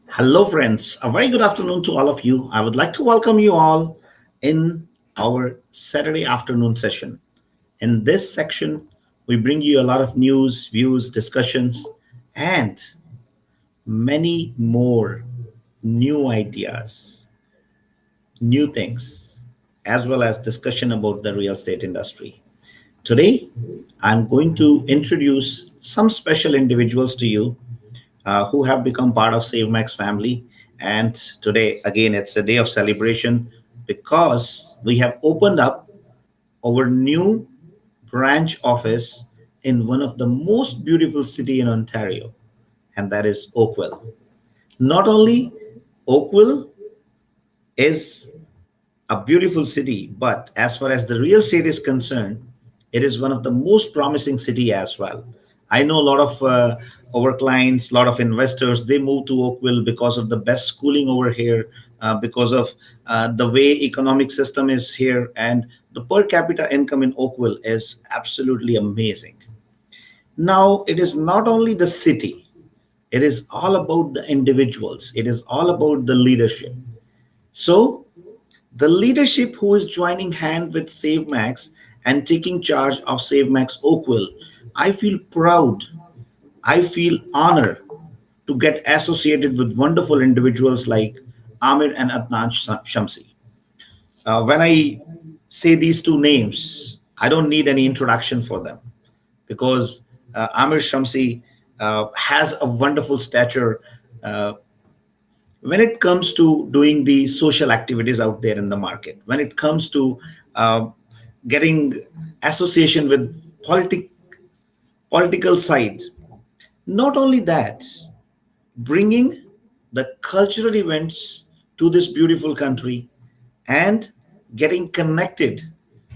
Hello, friends. A very good afternoon to all of you. I would like to welcome you all in our Saturday afternoon session. In this section, we bring you a lot of news, views, discussions, and many more new ideas, new things, as well as discussion about the real estate industry. Today, I'm going to introduce some special individuals to you who have become part of SaveMax family. And today, again, it's a day of celebration because we have opened up our new branch office in one of the most beautiful city in Ontario, and that is Oakville. Not only Oakville is a beautiful city, but as far as the real estate is concerned, it is one of the most promising city as well. I know a lot of our clients, a lot of investors, they move to Oakville because of the best schooling over here, because of the way economic system is here, and the per capita income in Oakville is absolutely amazing. Now, it is not only the city; it is all about the individuals. It is all about the leadership. So the leadership who is joining hand with SaveMax and taking charge of SaveMax Oakville, I feel proud, I feel honored to get associated with wonderful individuals like Amir and Adnan Shamsi. When I say these two names, I don't need any introduction for them because Amir Shamsi has a wonderful stature uh, when it comes to doing the social activities out there in the market, when it comes to uh, getting association with politic, political sides, not only that, bringing the cultural events to this beautiful country and getting connected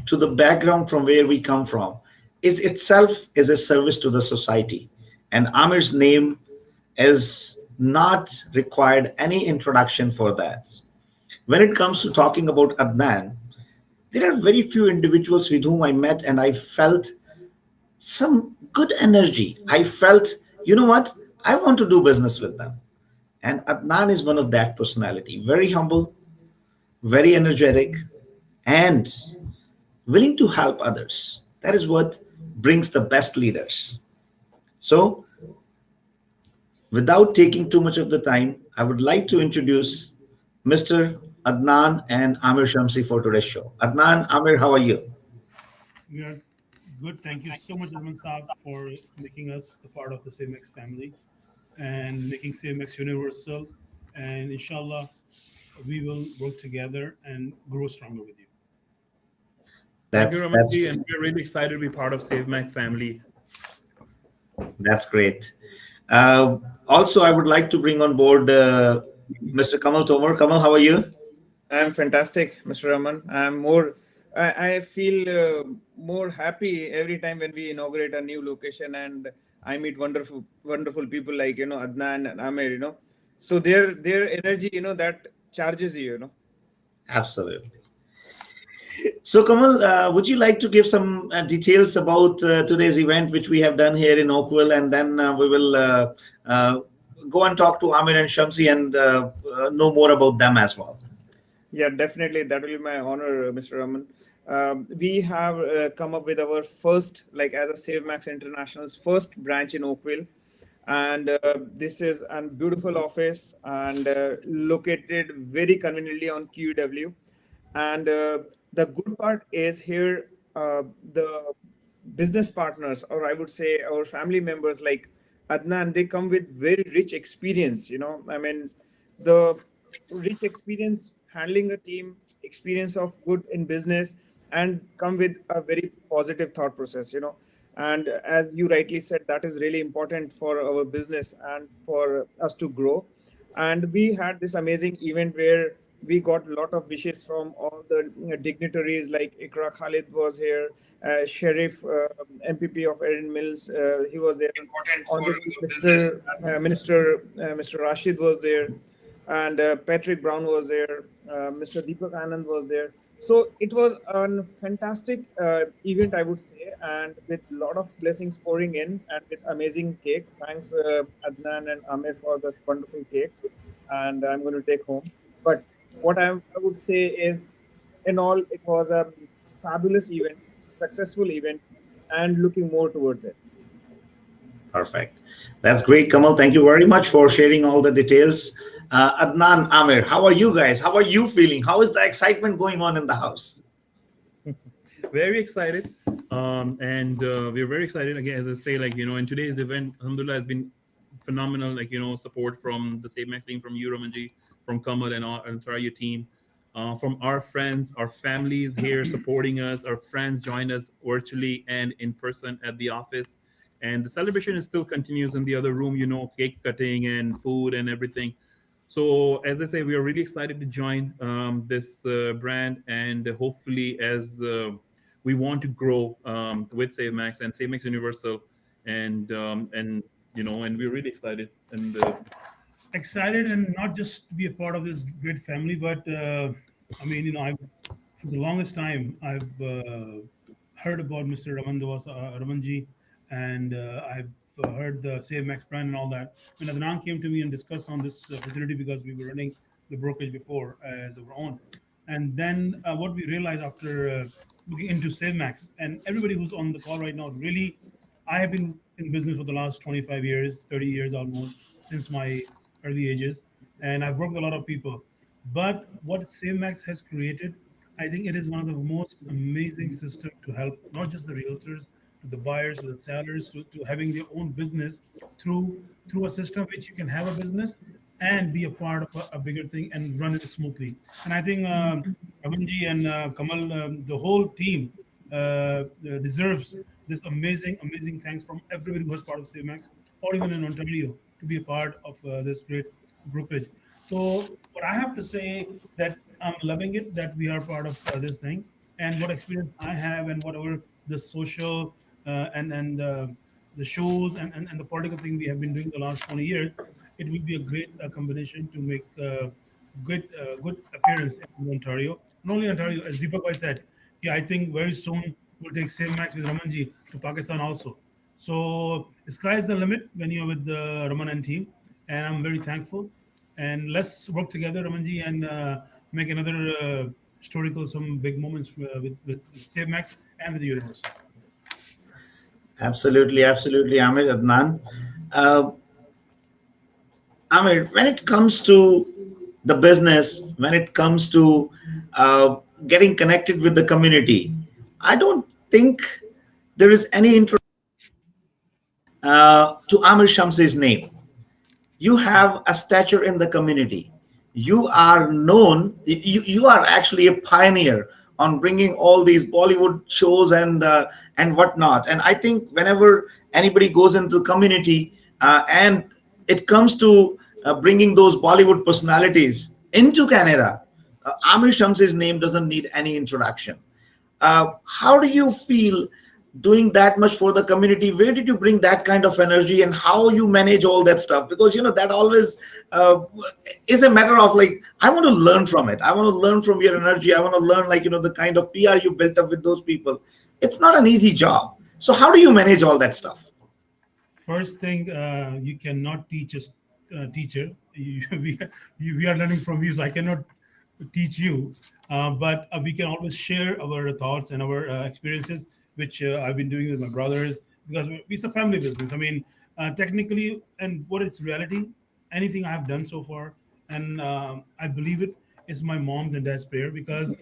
to the background from where we come from is itself is a service to the society. And Amir's name is not required any introduction for that. When it comes to talking about Adnan, there are very few individuals with whom I met and I felt some good energy. I felt, you know what, I want to do business with them. And Adnan is one of that personality, very humble, very energetic, and willing to help others. That is what brings the best leaders. So, without taking too much of the time, I would like to introduce Mr. Adnan and Amir Shamsi for today's show. Adnan, Amir, how are you? We are good. Thank you so much, Raman Saab, for making us the part of the CMX family and making CMX universal. And inshallah, we will work together and grow stronger with you. Thank you, That's Ramanji, and we're really excited to be part of SaveMax family. that's great. Also, I would like to bring on board Mr. Kamal Tomar. Kamal, how are you? I'm fantastic, Mr. Raman. I feel more happy every time when we inaugurate a new location and I meet wonderful people like Adnan and Amir. So their energy, that charges you. Absolutely. So, Kamal, would you like to give some details about today's event, which we have done here in Oakville, and then we will uh, go and talk to Amir and Shamsi and know more about them as well. Yeah, definitely. That will be my honor, Mr. Raman. We have come up with our first, like as a SaveMax International's first branch in Oakville. And this is a beautiful office and located very conveniently on QEW. And the good part is here, the business partners, or I would say our family members like Adnan, they come with very rich experience. I mean, the rich experience handling a team, experience of good in business, and come with a very positive thought process. And as you rightly said, that is really important for our business and for us to grow. And we had this amazing event where we got a lot of wishes from all the dignitaries, like Ikra Khalid was here, Sheriff, MPP of Erin Mills, he was there. Honorable Mr. Rashid was there, and Patrick Brown was there. Mr. Deepak Anand was there. So it was a fantastic event, I would say, and with a lot of blessings pouring in, and with amazing cake. Thanks, Adnan and Amir, for the wonderful cake. and I'm going to take home. But what I would say is, in all, it was a fabulous event, successful event, and looking more towards it. Perfect. That's great, Kamal. Thank you very much for sharing all the details. Adnan, Amir, how are you guys? How are you feeling? How is the excitement going on in the house? Very excited. And we're very excited again, as I say, like, in today's event, Alhamdulillah, has been phenomenal. Like, support from the Save Max team, from you, Ramanji, from Kamal and our entire team, from our friends, our families here supporting us. Our friends join us virtually and in person at the office. And the celebration is still continues in the other room, cake cutting and food and everything. So, as I say, we are really excited to join this brand, and hopefully, as we want to grow with SaveMax and SaveMax Universal, and we're really excited. And Excited, and not just to be a part of this great family, but I mean, I for the longest time I've heard about Mr. Ramanji, and I've heard the Save Max brand and all that. When Adnan came to me and discussed on this opportunity, because we were running the brokerage before as our own, and then what we realized after looking into Save Max, and everybody who's on the call right now, really, I have been in business for the last 25 years, 30 years almost, since my early ages, and I've worked with a lot of people. But what SaveMax has created, I think it is one of the most amazing system to help not just the realtors, to the buyers, to the sellers, to having their own business through a system which you can have a business and be a part of a bigger thing and run it smoothly. And I think Ramanji and Kamal, the whole team deserves this amazing thanks from everybody who was part of SaveMax or even in Ontario to be a part of this great brokerage. So what I have to say that I'm loving it that we are part of this thing, and what experience I have and whatever the social and the shows and the political thing we have been doing the last 20 years, it will be a great combination to make good appearance in Ontario. Not only Ontario, as Deepak Bhai said, yeah, I think very soon we'll take same match with Ramanji to Pakistan also. So sky is the limit when you're with the Raman and team, and I'm very thankful. And let's work together, Ramanji, and make another historical some big moments with Save Max and with the Universal. Absolutely, absolutely, Amir, Adnan. Uh, Amir, when it comes to the business, when it comes to getting connected with the community, I don't think there is any interest to Amir Shamsi's name. You have a stature in the community. You are known. You are actually a pioneer on bringing all these Bollywood shows and whatnot. And I think whenever anybody goes into the community and it comes to bringing those Bollywood personalities into Canada, Amir Shamsi's name doesn't need any introduction. How do you feel doing that much for the community? Where did you bring that kind of energy, and how you manage all that stuff? Because that always uh, is a matter of, like, I want to learn from it. I want to learn from your energy. I want to learn, like, the kind of PR you built up with those people. It's not an easy job. So how do you manage all that stuff? First thing, you cannot teach a teacher. We are learning from you, so I cannot teach you. But we can always share our thoughts and our experiences, which I've been doing with my brothers, because it's a family business. I mean, technically, and what it's reality, anything I've done so far, and I believe it, is my mom's and dad's prayer. Because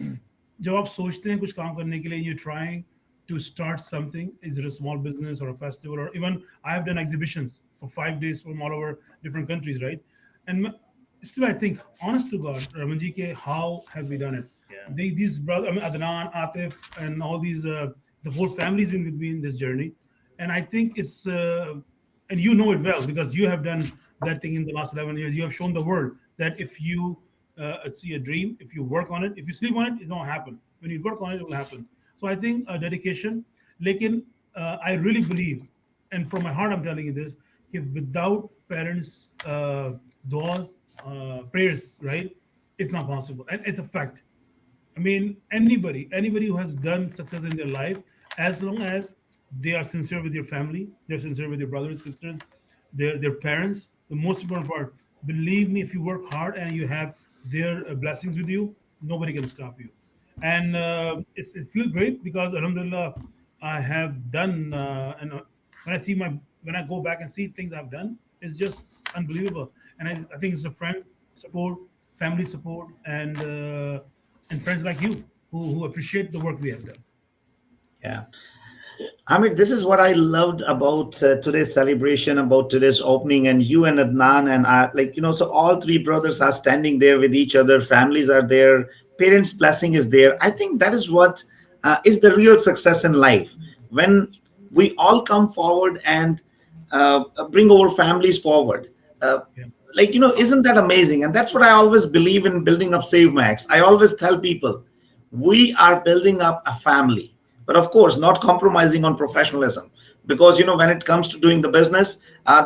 जब आप सोचते हैं कुछ काम करने के लिए, you're trying to start something, is it a small business or a festival, or even I have done exhibitions for 5 days from all over different countries, right? And still I think, honest to God, Ramanji, ke, how have we done it? Yeah. These brothers, I mean, Adnan, Atif, and all these, the whole family's been with me in this journey. And I think it's, and you know it well because you have done that thing in the last 11 years. You have shown the world that if you see a dream, if you work on it, if you sleep on it, it won't happen. When you work on it, it will happen. So I think dedication. Lekin, I really believe, and from my heart, I'm telling you this: if without parents' duas, prayers, right, it's not possible, and it's a fact. I mean, anybody who has done success in their life, as long as they are sincere with your family, they're sincere with your brothers, sisters, their parents. The most important part, Believe me, if you work hard and you have their blessings with you, nobody can stop you. And it feels great because Alhamdulillah, I have done, and when I see when I go back and see things I've done, it's just unbelievable. And I think it's the friends support, family support, and friends like you who appreciate the work we have done. Yeah. I mean, this is what I loved about today's celebration, about today's opening, and you and Adnan and I, like, so all three brothers are standing there with each other, families are there, parents' blessing is there. I think that is what is the real success in life. When we all come forward and bring our families forward. Uh, Yeah. isn't that amazing? And that's what I always believe in building up SaveMax. I always tell people we are building up a family, but of course, not compromising on professionalism. Because, when it comes to doing the business,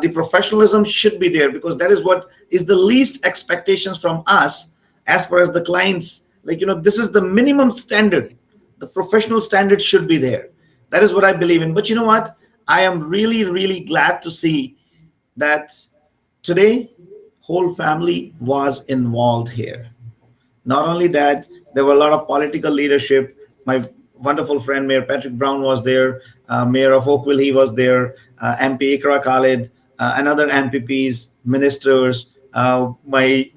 the professionalism should be there because that is what is the least expectations from us as far as the clients. This is the minimum standard. The professional standard should be there. That is what I believe in. But you know what? I am really, really glad to see that today whole family was involved here. Not only that, there were a lot of political leadership. My wonderful friend Mayor Patrick Brown was there, Mayor of Oakville, he was there, MP Ikra Khalid, and other MPPs, ministers, my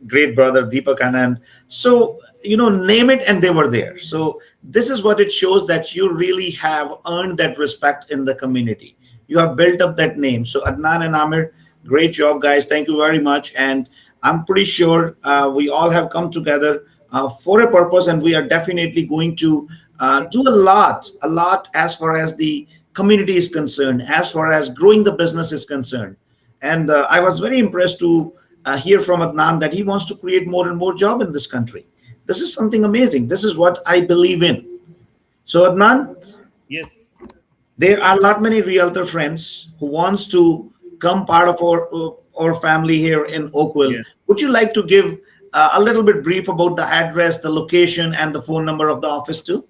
great brother Deepak Anand. So name it, and they were there. So this is what it shows, that you really have earned that respect in the community. You have built up that name. So Adnan and Amir, great job, guys. Thank you very much. And I'm pretty sure we all have come together for a purpose, and we are definitely going to do a lot as far as the community is concerned, as far as growing the business is concerned. And I was very impressed to hear from Adnan that he wants to create more and more job in this country. This is something amazing. This is what I believe in. So Adnan, Yes. there are a lot many realtor friends who wants to come part of our family here in Oakville. Yeah. Would you like to give a little bit brief about the address, the location, and the phone number of the office too?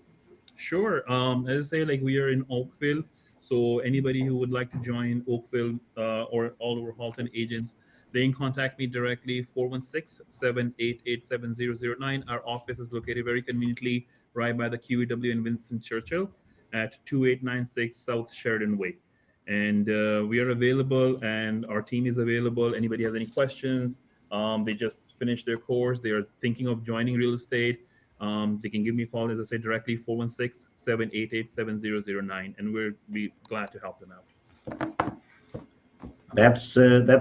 Sure. As I say, like we are in Oakville, so anybody who would like to join Oakville or all over Halton agents, they can contact me directly, 416-788-7009. Our office is located very conveniently right by the QEW in Winston Churchill at 2896 South Sheridan Way. And we are available, and our team is available. Anybody has any questions, they just finished their course, they are thinking of joining real estate, they can give me a call, as I said, directly, 416-788-7009, and we'll be glad to help them out. That's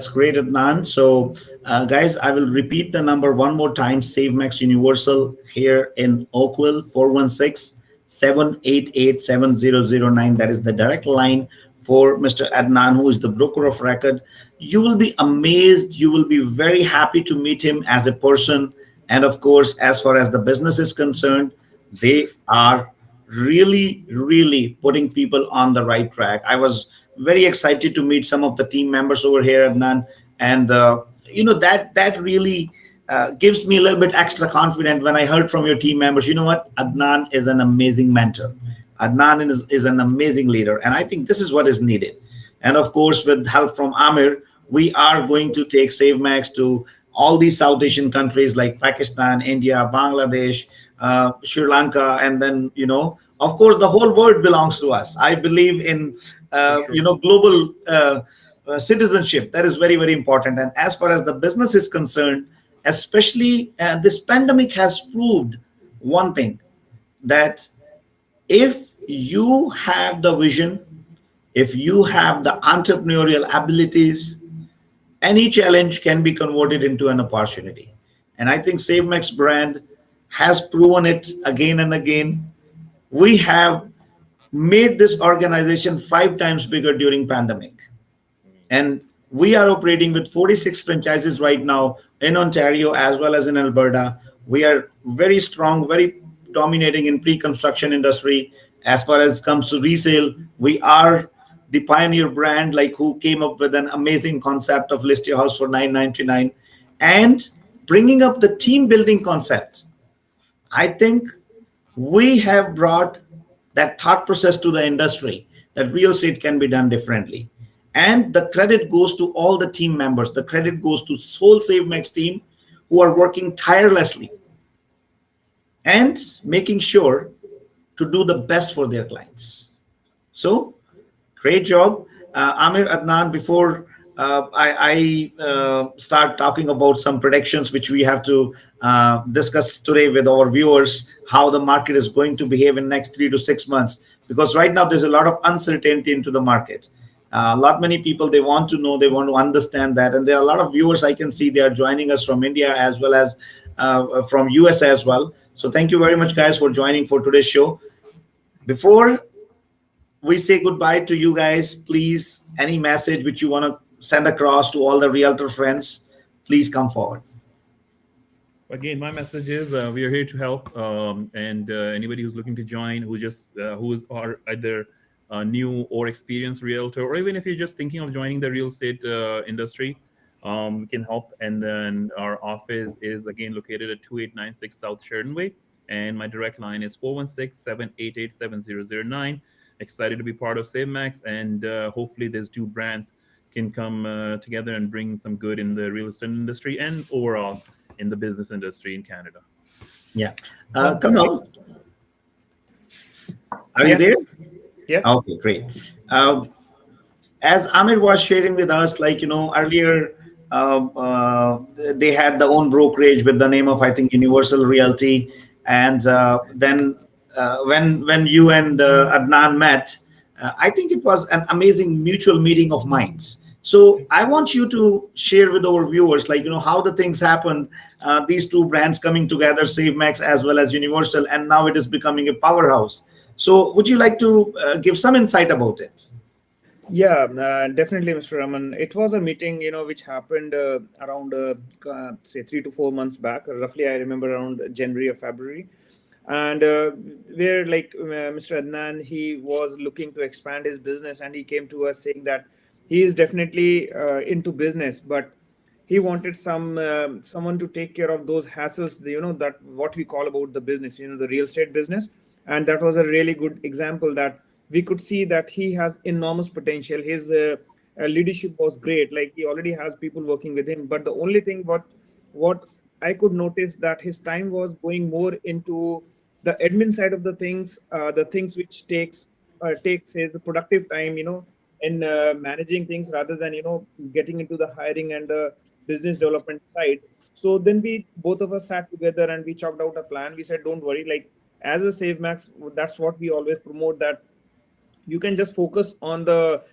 great, Adnan. So, guys, I will repeat the number one more time. SaveMax Universal here in Oakville, 416-788-7009. That is the direct line for Mr. Adnan, who is the broker of record. You will be amazed. You will be very happy to meet him as a person. And of course, as far as the business is concerned, they are really, really putting people on the right track. I was very excited to meet some of the team members over here, Adnan, and that really gives me a little bit extra confident when I heard from your team members. You know what? Adnan is an amazing mentor. Adnan is an amazing leader, and I think this is what is needed. And of course, with help from Amir, we are going to take SaveMax to all these South Asian countries like Pakistan, India, Bangladesh, Sri Lanka, and then of course, the whole world belongs to us. I believe in Sure. global citizenship. That is very, very important. And as far as the business is concerned, especially this pandemic has proved one thing, that if you have the vision, if you have the entrepreneurial abilities, any challenge can be converted into an opportunity. And I think SaveMax brand has proven it again and again. We have made this organization 5 times bigger during pandemic, and we are operating with 46 franchises right now in Ontario as well as in Alberta. We are very strong, very dominating in pre-construction industry. As far as comes to resale, we are the pioneer brand, like who came up with an amazing concept of list your house for 999, and bringing up the team building concept. I think we have brought that thought process to the industry, that real estate can be done differently. And the credit goes to all the team members. The credit goes to whole SaveMax team who are working tirelessly and making sure to do the best for their clients. So, great job, Amir, Adnan. Before I start talking about some predictions which we have to discuss today with our viewers, how the market is going to behave in next 3 to 6 months, because right now there's a lot of uncertainty into the market. A lot many people, they want to know, they want to understand that, and there are a lot of viewers I can see they are joining us from India as well as from US as well. So thank you very much, guys, for joining for today's show. Before we say goodbye to you guys, please, any message which you want to send across to all the realtor friends, please come forward. Again, my message is we are here to help, and anybody who's looking to join, who is are either new or experienced realtor, or even if you're just thinking of joining the real estate industry, we can help. And then our office is again located at 2896 South Sheridan Way, and my direct line is 416-788-7009. Excited to be part of SaveMax, and hopefully these two brands can come together and bring some good in the real estate industry and overall in the business industry in Canada. Yeah. Kamal, are you Yeah. there? Yeah. Okay, great. As Amir was sharing with us, like, earlier, they had their own brokerage with the name of, I think, Universal Realty. And then when you and Adnan met, I think it was an amazing mutual meeting of minds. So I want you to share with our viewers, like, how the things happened, these two brands coming together, SaveMax as well as Universal, and now it is becoming a powerhouse. So would you like to give some insight about it? Yeah, definitely, Mr. Raman. It was a meeting, which happened around, say, 3 to 4 months back. Roughly, I remember around January or February. And where, like, Mr. Adnan, he was looking to expand his business, and he came to us saying that he is definitely into business, but he wanted someone to take care of those hassles, that what we call about the business, the real estate business. And that was a really good example that we could see that he has enormous potential. His leadership was great, like he already has people working with him, but the only thing what I could notice that his time was going more into the admin side of the things, the things which takes his productive time, in managing things, rather than getting into the hiring and the business development side. So then we both of us sat together and we chalked out a plan. We said, don't worry, like, as a SaveMax, that's what we always promote, that you can just focus on the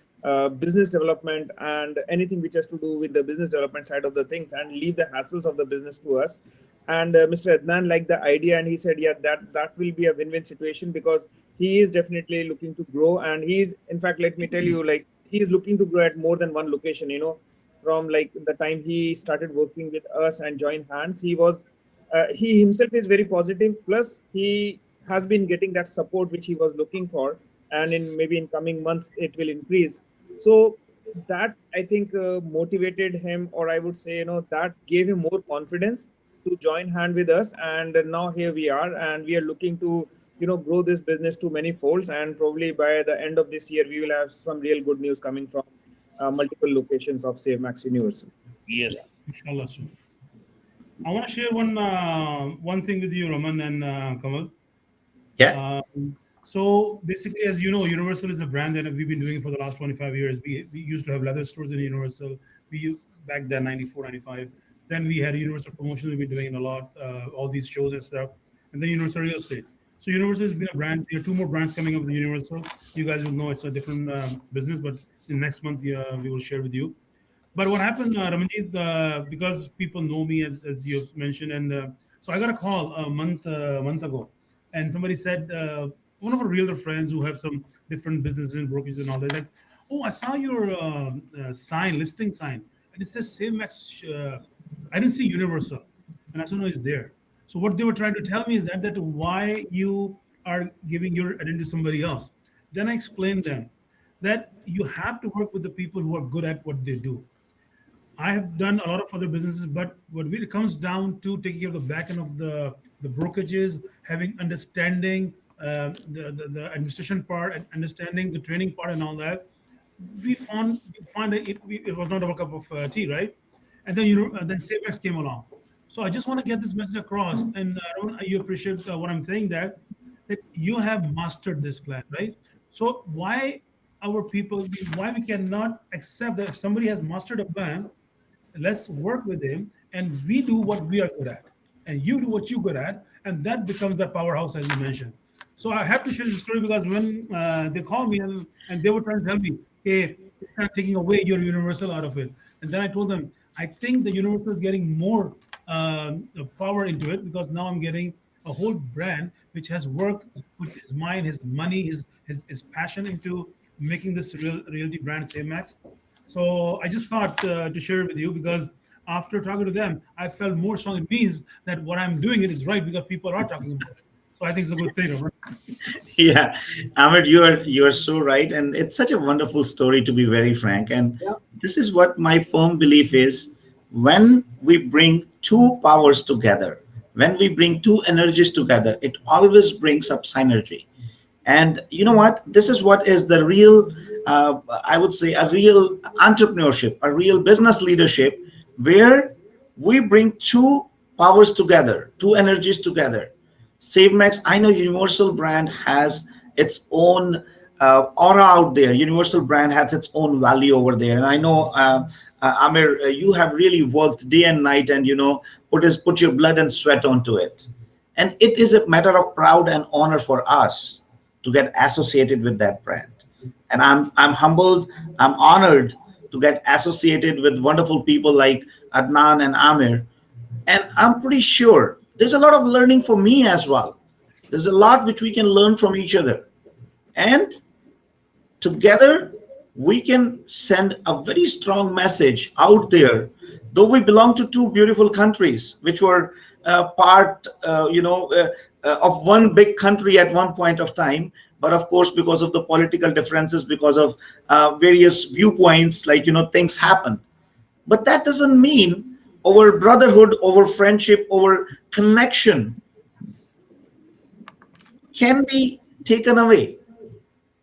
business development and anything which has to do with the business development side of the things, and leave the hassles of the business to us. And Mr. Adnan liked the idea, and he said, yeah, that will be a win-win situation, because he is definitely looking to grow. And he's, in fact, let me tell you, like, he is looking to grow at more than one location. From like the time he started working with us and joined hands, he himself is very positive, plus he has been getting that support which he was looking for, and in maybe in coming months it will increase. So that, I think, motivated him, or I would say, that gave him more confidence to join hand with us. And now here we are, and we are looking to grow this business to many folds, and probably by the end of this year we will have some real good news coming from multiple locations of SaveMax Universal. Yeah. Yes. Inshallah soon. I want to share one thing with you, Raman and Kamal. Yeah. So basically, as you know, Universal is a brand that we've been doing for the last 25 years. We used to have leather stores in Universal. Back then, 94, 95. Then we had Universal Promotions. We've been doing a lot, all these shows and stuff. And then Universal Real Estate. So Universal has been a brand. There are two more brands coming up with Universal. You guys will know it's a different business, but in next month we will share with you. But what happened, Ramanjeet, because people know me as you've mentioned, and so I got a call a month ago, and somebody said, one of our realtor friends who have some different businesses and brokerages and all that, like, oh, I saw your listing sign, and it says SaveMax. I didn't see Universal, and I said, no, it's there. So what they were trying to tell me is that why you are giving your identity to somebody else. Then I explained them that you have to work with the people who are good at what they do. I have done a lot of other businesses, but what really comes down to taking care of the back end of the brokerages, having understanding the administration part, and understanding the training part, and all that. we find that it was not our cup of tea, right? And then, then SafeX came along. So I just want to get this message across, and Raman, you appreciate what I'm saying, that you have mastered this plan, right? So why our people, why we cannot accept that if somebody has mastered a plan, let's work with him, and we do what we are good at, and you do what you're good at, and that becomes the powerhouse, as you mentioned. So I have to share this story because when they called me, and they were trying to tell me, hey, it's kind of taking away your universal out of it. And then I told them, I think the universal is getting more power into it, because now I'm getting a whole brand which has worked with his mind, his money, his passion into making this realty brand Save Max. So I just thought to share it with you, because after talking to them, I felt more strong. It means that what I'm doing it is right, because people are talking about it. So I think it's a good thing. Right? Yeah, Ahmed, you are so right, and it's such a wonderful story, to be very frank. And this is what my firm belief is: when we bring two powers together, when we bring two energies together, it always brings up synergy. And you know what? This is what is the real, I would say, a real entrepreneurship, a real business leadership, where we bring two powers together, two energies together. SaveMax, I know Universal brand has its own aura out there. Universal brand has its own value over there. And I know, Amir, you have really worked day and night, and put your blood and sweat onto it. And it is a matter of proud and honor for us to get associated with that brand. And I'm humbled, I'm honored to get associated with wonderful people like Adnan and Amir. And I'm pretty sure there's a lot of learning for me as well. There's a lot which we can learn from each other. And together, we can send a very strong message out there. Though we belong to two beautiful countries, which were part, of one big country at one point of time. But of course, because of the political differences, because of various viewpoints, things happen. But that doesn't mean our brotherhood, our friendship, our connection can be taken away.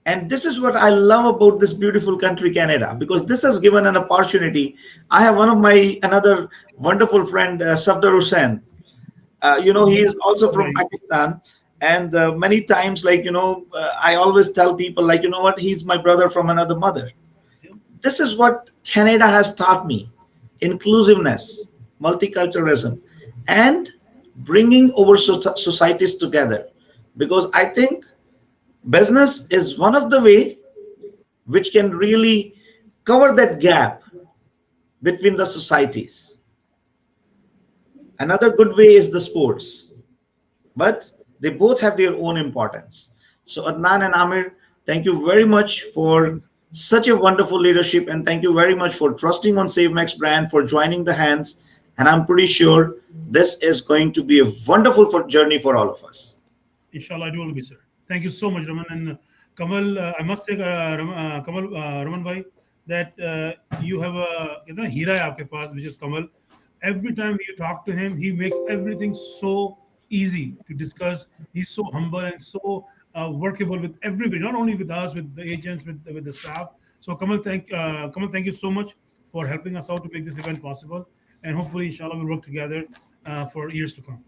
And this is what I love about this beautiful country, Canada, because this has given an opportunity. I have one of my another wonderful friend, Safdar Hussain. He is also from Right. Pakistan. And many times, I always tell people, what, he's my brother from another mother. Yeah. This is what Canada has taught me: inclusiveness, multiculturalism, and bringing our societies together. Because I think business is one of the way which can really cover that gap between the societies. Another good way is the sports, but they both have their own importance. So Adnan and Amir, thank you very much for such a wonderful leadership, and thank you very much for trusting on SaveMax brand, for joining the hands. And I'm pretty sure this is going to be a wonderful journey for all of us. Inshallah, it will be, sir. Thank you so much, Raman. And Kamal, I must say, Kamal, Raman bhai, that you have a hira hai aapke paas, which is Kamal. Every time you talk to him, he makes everything so easy to discuss. He's so humble and so workable with everybody, not only with us, with the agents, with the staff. So Kamal, thank you so much for helping us out to make this event possible. And hopefully, inshallah, we'll work together for years to come.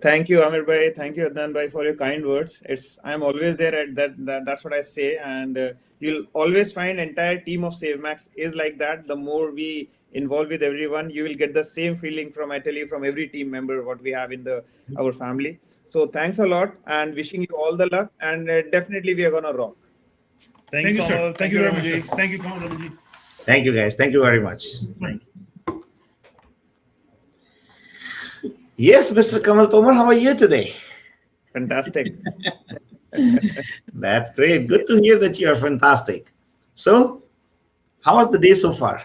Thank you, Amir bhai. Thank you, Adnan bhai, for your kind words. I'm always there at that. That's what I say, and you'll always find entire team of SaveMax is like that. The more we involve with everyone, you will get the same feeling from Italy, from every team member what we have in the our family. So thanks a lot, and wishing you all the luck. And definitely we are gonna rock. Thank you, sir. Kamal. Thank you very much, sir. Ramanji. Thank you, Kamal, Ramanji. Thank you, guys. Thank you very much. Right. Yes, Mr. Kamal Tomar, how are you today? Fantastic. That's great. Good to hear that you are fantastic. So, how was the day so far?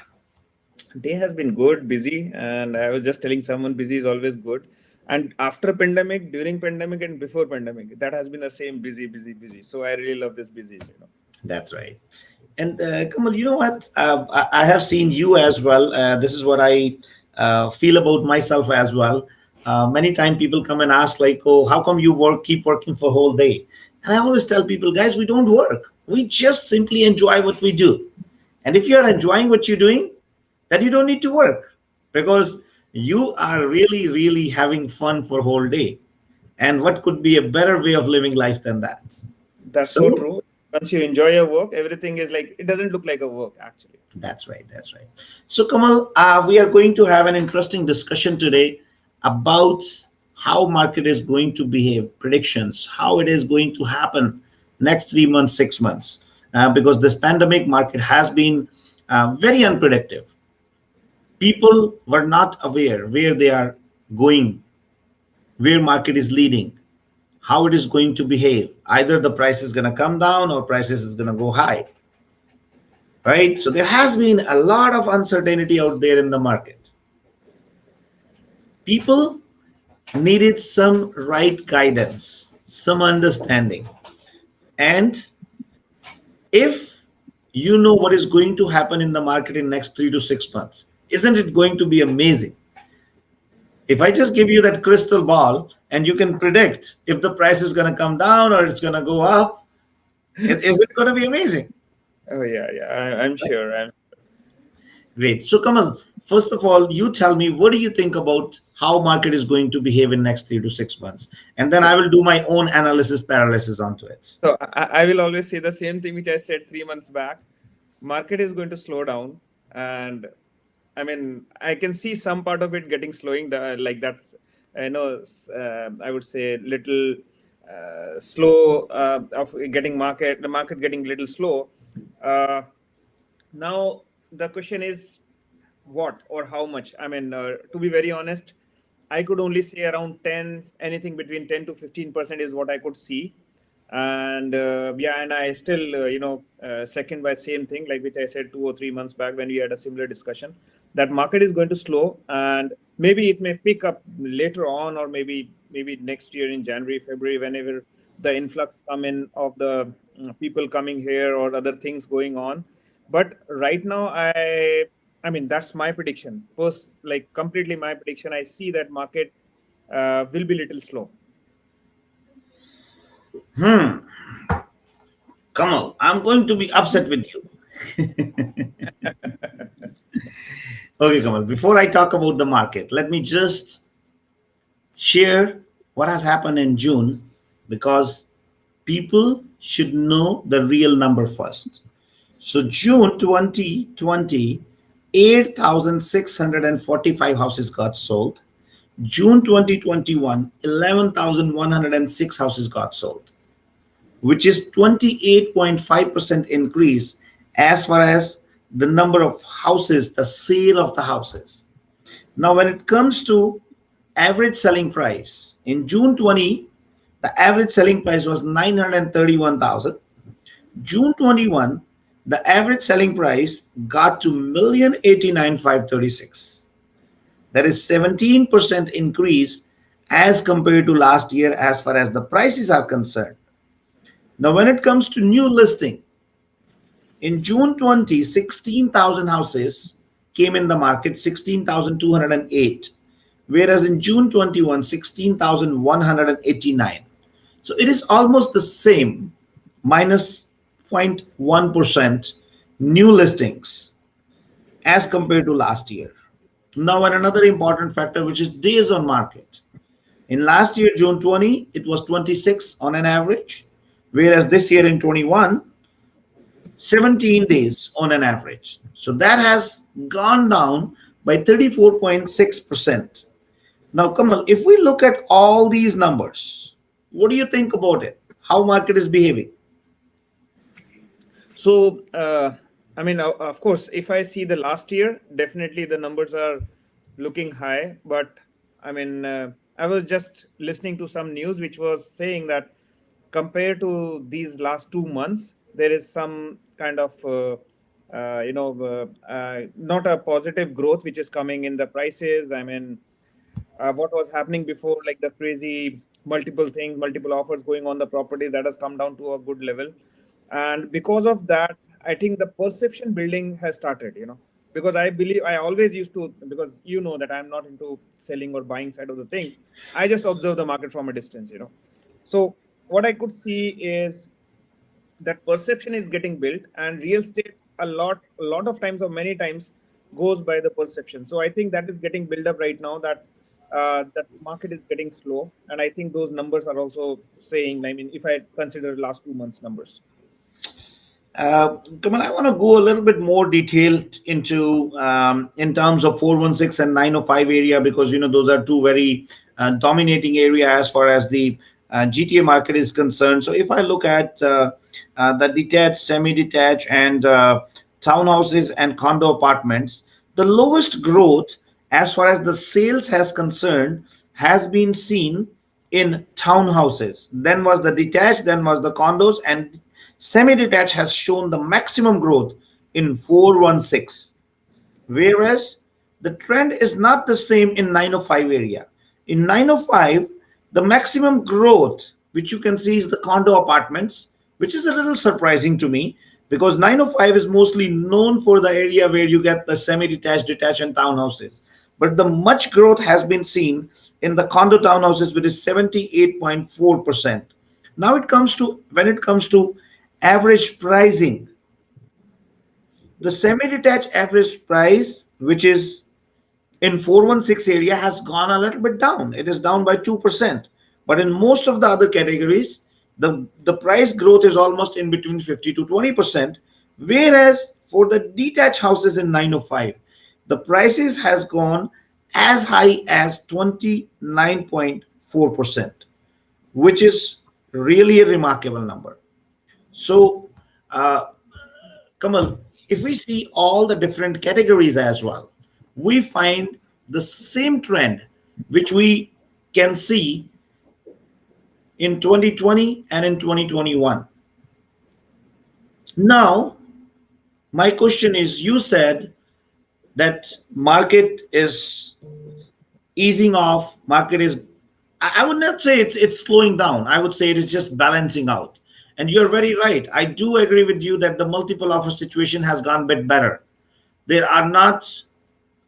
Day has been good, busy, and I was just telling someone busy is always good. And after pandemic, during pandemic, and before pandemic, that has been the same busy, busy, busy. So I really love this busy. That's right. And Kamal, you know what? I have seen you as well. This is what I feel about myself as well. Many times people come and ask, like, oh, how come you keep working for a whole day? And I always tell people, guys, we don't work. We just simply enjoy what we do. And if you are enjoying what you're doing, then you don't need to work, because you are really, really having fun for whole day. And what could be a better way of living life than that? That's so So true. Once you enjoy your work, everything is like, it doesn't look like a work actually. that's right. That's right. So, Kamal, we are going to have an interesting discussion today about how market is going to behave, predictions, how it is going to happen next 3 months, 6 months, because this pandemic market has been very unpredictable. People were not aware where they are going, where market is leading, how it is going to behave. Either the price is going to come down or prices is going to go high, right? So there has been a lot of uncertainty out there in the market. People needed some right guidance, some understanding. And if you know what is going to happen in the market in next 3 to 6 months, isn't it going to be amazing? If I just give you that crystal ball and you can predict if the price is going to come down or it's going to go up, is it going to be amazing? Oh yeah, yeah. I'm sure. Great. So, Kamal, first of all, you tell me, what do you think about how market is going to behave in next 3 to 6 months? And then I will do my own analysis paralysis onto it. So I will always say the same thing which I said 3 months back. Market is going to slow down, and I mean I can see some part of it getting slowing down. Like that's, I know, I would say little slow of getting market, the market getting little slow. Uh, Now the question is what or how much. I mean, to be very honest, I could only say around 10, anything between 10 to 15% is what I could see. And yeah, and I still, second by same thing, like which I said 2 or 3 months back when we had a similar discussion, that market is going to slow, and maybe it may pick up later on, or maybe next year in January, February, whenever the influx come in of the people coming here or other things going on. But right now, I mean, that's my prediction. Post, like completely my prediction. I see that market will be little slow. Hmm. Kamal, I'm going to be upset with you. Okay, Kamal, before I talk about the market, let me just share what has happened in June, because people should know the real number first. So June 2020, 8,645 houses got sold. June 2021, 11,106 houses got sold, which is 28.5% increase as far as the number of houses, the sale of the houses. Now, when it comes to average selling price, in June 20, the average selling price was 931,000. June 21, the average selling price got to 1,089,536. That is 17% increase as compared to last year as far as the prices are concerned. Now, when it comes to new listing, in June 20, 16,000 houses came in the market, 16,208, whereas in June 21, 16,189. So it is almost the same, minus 0.1% new listings as compared to last year. Now, and another important factor, which is days on market. In last year, June 20, it was 26 on an average, whereas this year in 21, 17 days on an average. So that has gone down by 34.6%. Now, Kamal, if we look at all these numbers, what do you think about it? How market is behaving? So, I mean, of course, if I see the last year, definitely the numbers are looking high. But I mean, I was just listening to some news which was saying that compared to these last 2 months, there is some kind of, not a positive growth which is coming in the prices. I mean, what was happening before, like the crazy multiple things, multiple offers going on the property, that has come down to a good level. And because of that, I think the perception building has started, because I believe, I always used to, because you know that I'm not into selling or buying side of the things. I just observe the market from a distance. So what I could see is that perception is getting built, and real estate a lot of times or many times goes by the perception. So I think that is getting built up right now, that that market is getting slow, and I think those numbers are also saying, I mean, if I consider last 2 months numbers. Kamal, I want to go a little bit more detailed into in terms of 416 and 905 area, because those are two very dominating area as far as the GTA market is concerned. So if I look at the detached, semi-detached, and townhouses and condo apartments, the lowest growth as far as the sales has concerned has been seen in townhouses. Then was the detached, then was the condos, and semi-detached has shown the maximum growth in 416, whereas the trend is not the same in 905 area. In 905, the maximum growth which you can see is the condo apartments, which is a little surprising to me, because 905 is mostly known for the area where you get the semi-detached, detached, and townhouses. But the much growth has been seen in the condo townhouses, which is 78.4%. Now it comes to when it comes to average pricing, the semi-detached average price, which is in 416 area, has gone a little bit down. It is down by 2%. But in most of the other categories, the price growth is almost in between 50 to 20%. Whereas for the detached houses in 905, the prices has gone as high as 29.4%, which is really a remarkable number. So, uh, Kamal, if we see all the different categories as well, we find the same trend which we can see in 2020 and in 2021. Now, my question is, you said that market is easing off, market is, I would not say it's slowing down. I would say it is just balancing out. And you're very right. I do agree with you that the multiple offer situation has gone a bit better. There are not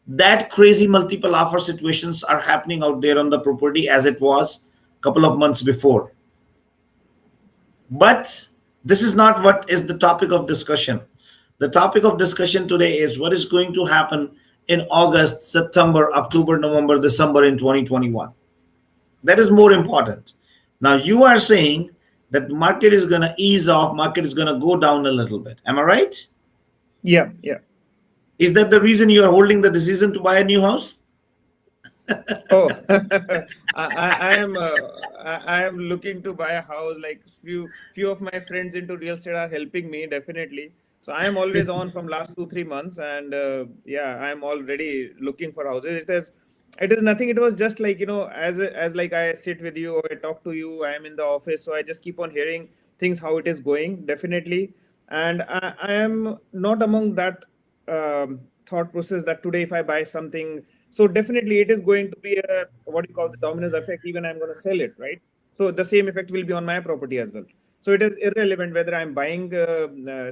that crazy multiple offer situations are happening out there on the property as it was a couple of months before. But this is not what is the topic of discussion. The topic of discussion today is what is going to happen in August, September, October, November, December in 2021. That is more important. Now you are saying that the market is going to ease off, market is going to go down a little bit. Am I right? Yeah, yeah. Is that the reason you are holding the decision to buy a new house? Oh, I am looking to buy a house. Like few of my friends into real estate are helping me definitely. So I am always on from last 2 3 months, and yeah, I am already looking for houses. It is nothing. It was just like, as like I sit with you or I talk to you. I am in the office, so I just keep on hearing things how it is going definitely, and I am not among that thought process that today if I buy something, so definitely it is going to be a what you call the dominoes effect. Even I'm going to sell it, right? So the same effect will be on my property as well. So it is irrelevant whether I'm buying,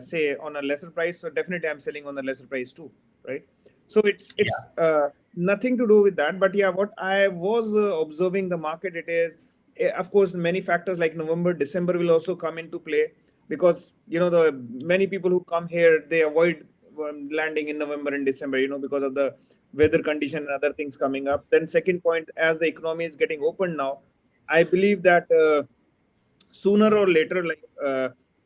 say, on a lesser price. So definitely I'm selling on a lesser price too, right? So it's nothing to do with that. But yeah, what I was observing the market, it is of course many factors like November, December will also come into play, because the many people who come here, they avoid landing in November and December, because of the weather condition and other things coming up. Then second point, as the economy is getting open now, I believe that sooner or later, like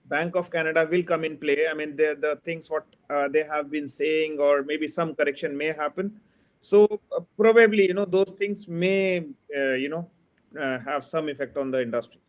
Bank of Canada will come in play. I mean, the things what they have been saying, or maybe some correction may happen. So probably, those things may have some effect on the industry.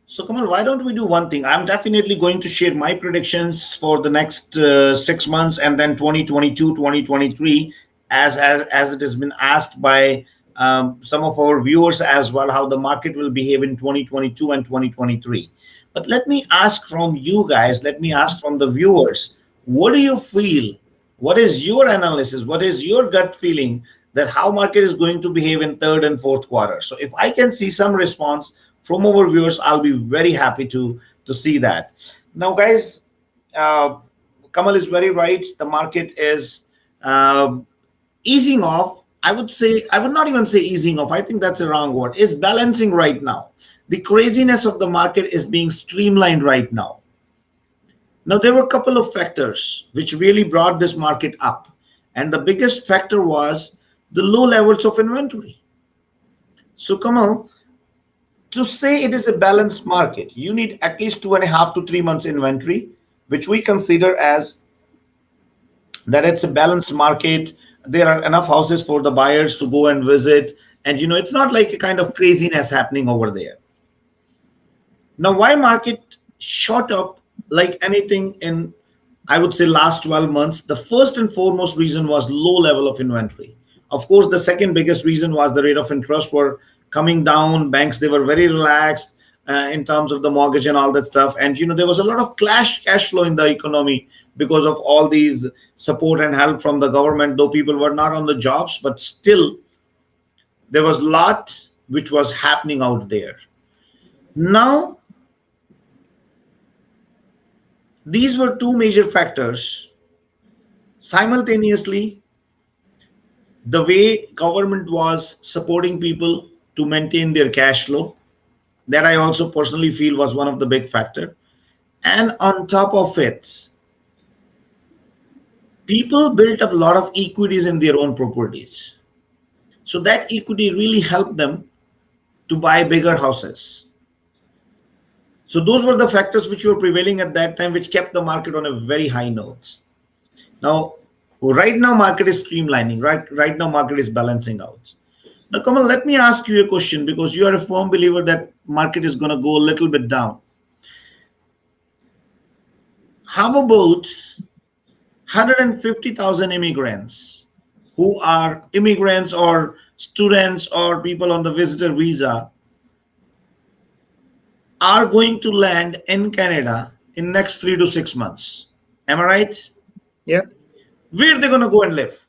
So, Kamal, why don't we do one thing? I'm definitely going to share my predictions for the next 6 months, and then 2022, 2023, as it has been asked by some of our viewers as well, how the market will behave in 2022 and 2023. But let me ask from you guys, let me ask from the viewers, what do you feel? What is your analysis? What is your gut feeling that how market is going to behave in third and fourth quarter? So if I can see some response from our viewers, I'll be very happy to see that. Now, guys, uh, Kamal is very right. The market is easing off. I would say, I would not even say easing off. I think that's a wrong word. Is balancing right now. The craziness of the market is being streamlined right now. Now, there were a couple of factors which really brought this market up. And the biggest factor was the low levels of inventory. So, Kamal, to say it is a balanced market, you need at least 2.5 to 3 months inventory, which we consider as that it's a balanced market. There are enough houses for the buyers to go and visit. And, it's not like a kind of craziness happening over there. Now, why market shot up like anything in, I would say, last 12 months? The first and foremost reason was low level of inventory. Of course, the second biggest reason was the rate of interest were coming down. Banks, they were very relaxed in terms of the mortgage and all that stuff. And, there was a lot of cash flow in the economy because of all these support and help from the government, though people were not on the jobs, but still there was a lot which was happening out there. Now, these were two major factors. Simultaneously, the way government was supporting people to maintain their cash flow, that I also personally feel was one of the big factor. And on top of it, people built up a lot of equities in their own properties. So that equity really helped them to buy bigger houses. So those were the factors which were prevailing at that time, which kept the market on a very high note. Now, right now, market is streamlining. Right now, market is balancing out. Now, Kamal, let me ask you a question because you are a firm believer that market is going to go a little bit down. How about 150,000 immigrants who are immigrants or students or people on the visitor visa are going to land in Canada in next 3 to 6 months? Am I right? Yeah. Where are they going to go and live?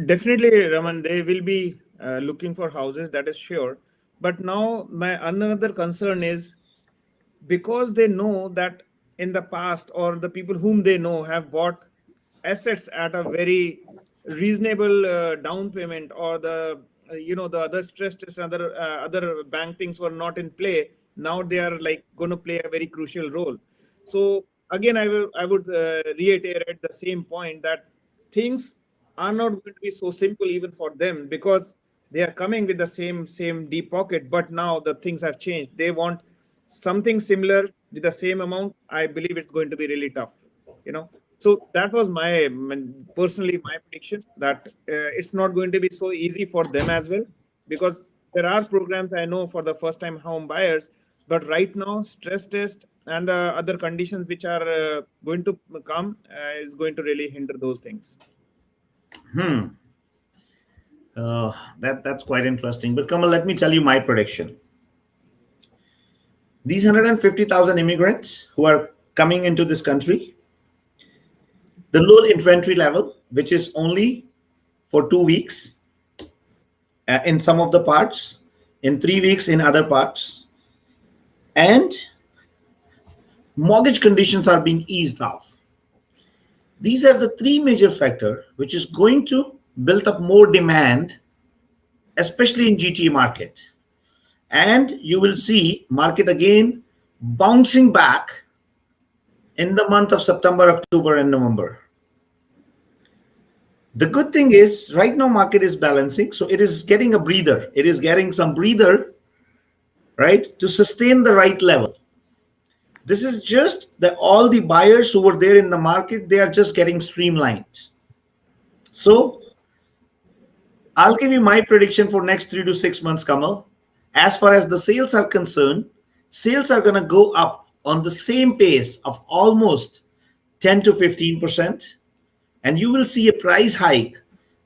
Definitely, Raman, they will be looking for houses, that is sure. But now my another concern is because they know that in the past or the people whom they know have bought assets at a very reasonable down payment, or the other stress tests, other bank things were not in play. Now they are like going to play a very crucial role. So again, I would reiterate the same point that things are not going to be so simple even for them, because they are coming with the same deep pocket, but now the things have changed. They want something similar with the same amount. I believe it's going to be really tough, so that was personally my prediction, that it's not going to be so easy for them as well, because there are programs I know for the first time home buyers, but right now stress test and the other conditions which are going to come is going to really hinder those things. That's quite interesting. But Kamal, let me tell you my prediction. These 150,000 immigrants who are coming into this country, the low inventory level, which is only for 2 weeks in some of the parts, in 3 weeks in other parts, and mortgage conditions are being eased off. These are the three major factors which is going to build up more demand, especially in GTA market. And you will see market again bouncing back in the month of September, October, and November. The good thing is right now market is balancing, so it is getting a breather. It is getting some breather, right, to sustain the right level. This is just that all the buyers who were there in the market, they are just getting streamlined. So I'll give you my prediction for next 3 to 6 months, Kamal. As far as the sales are concerned, sales are going to go up on the same pace of almost 10 to 15%. And you will see a price hike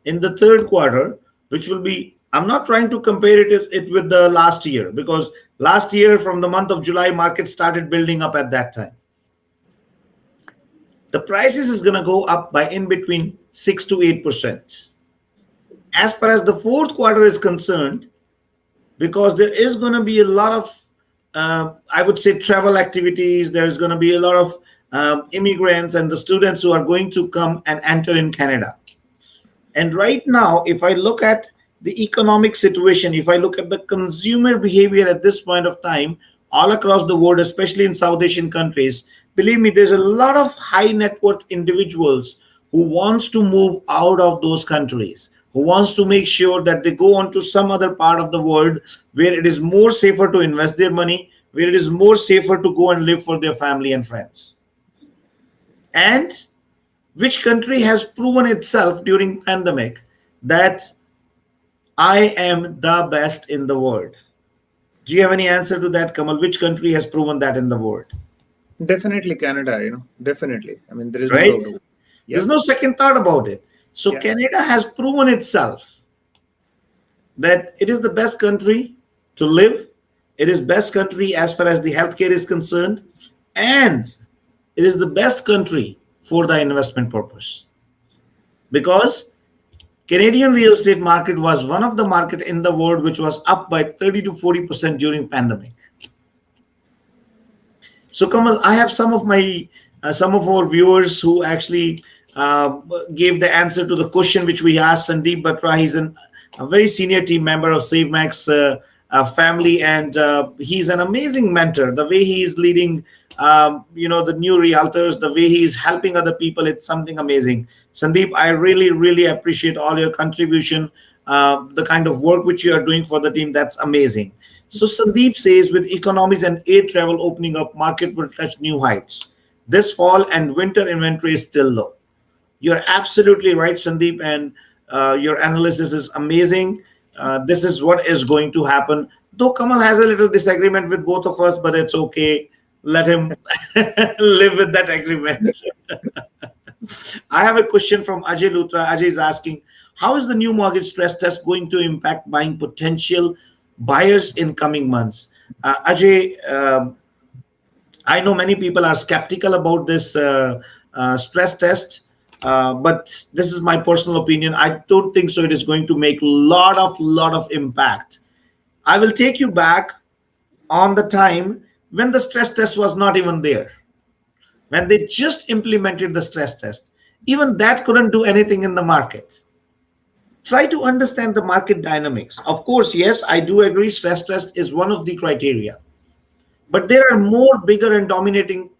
in the third quarter, which will be, I'm not trying to compare it with the last year, because last year from the month of July, market started building up at that time. The prices is going to go up by in between 6 to 8%. As far as the fourth quarter is concerned, because there is going to be a lot of, I would say, travel activities. There's going to be a lot of immigrants and the students who are going to come and enter in Canada. And right now, if I look at the economic situation, if I look at the consumer behavior at this point of time, all across the world, especially in South Asian countries. Believe me, there's a lot of high net worth individuals who wants to move out of those countries, who wants to make sure that they go on to some other part of the world where it is more safer to invest their money, where it is more safer to go and live for their family and friends. And which country has proven itself during pandemic that I am the best in the world? Do you have any answer to that, Kamal? Which country has proven that in the world? Definitely Canada, definitely. I mean, there is no Right? doubt about it. There's Yeah, no second thought about it. So yeah, Canada has proven itself that it is the best country to live. It is best country as far as the healthcare is concerned, and it is the best country for the investment purpose, because Canadian real estate market was one of the market in the world which was up by 30 to 40% during pandemic. So Kamal, I have some of our viewers who actually uh, gave the answer to the question which we asked Sandeep Batra. He's a very senior team member of SaveMax family, and he's an amazing mentor. The way he is leading, the new realtors, the way he is helping other people, it's something amazing. Sandeep, I really, really appreciate all your contribution, the kind of work which you are doing for the team. That's amazing. So Sandeep says, with economies and air travel opening up, market will touch new heights. This fall and winter inventory is still low. You're absolutely right, Sandeep, and your analysis is amazing. This is what is going to happen. Though Kamal has a little disagreement with both of us, but it's okay. Let him live with that agreement. I have a question from Ajay Lutra. Ajay is asking, how is the new mortgage stress test going to impact buying potential buyers in coming months? Ajay, I know many people are skeptical about this stress test, but this is my personal opinion. I don't think so. It is going to make lot of impact. I will take you back on the time when the stress test was not even there, when they just implemented the stress test. Even that couldn't do anything in the market. Try to understand the market dynamics. Of course, yes, I do agree stress test is one of the criteria, but there are more dominating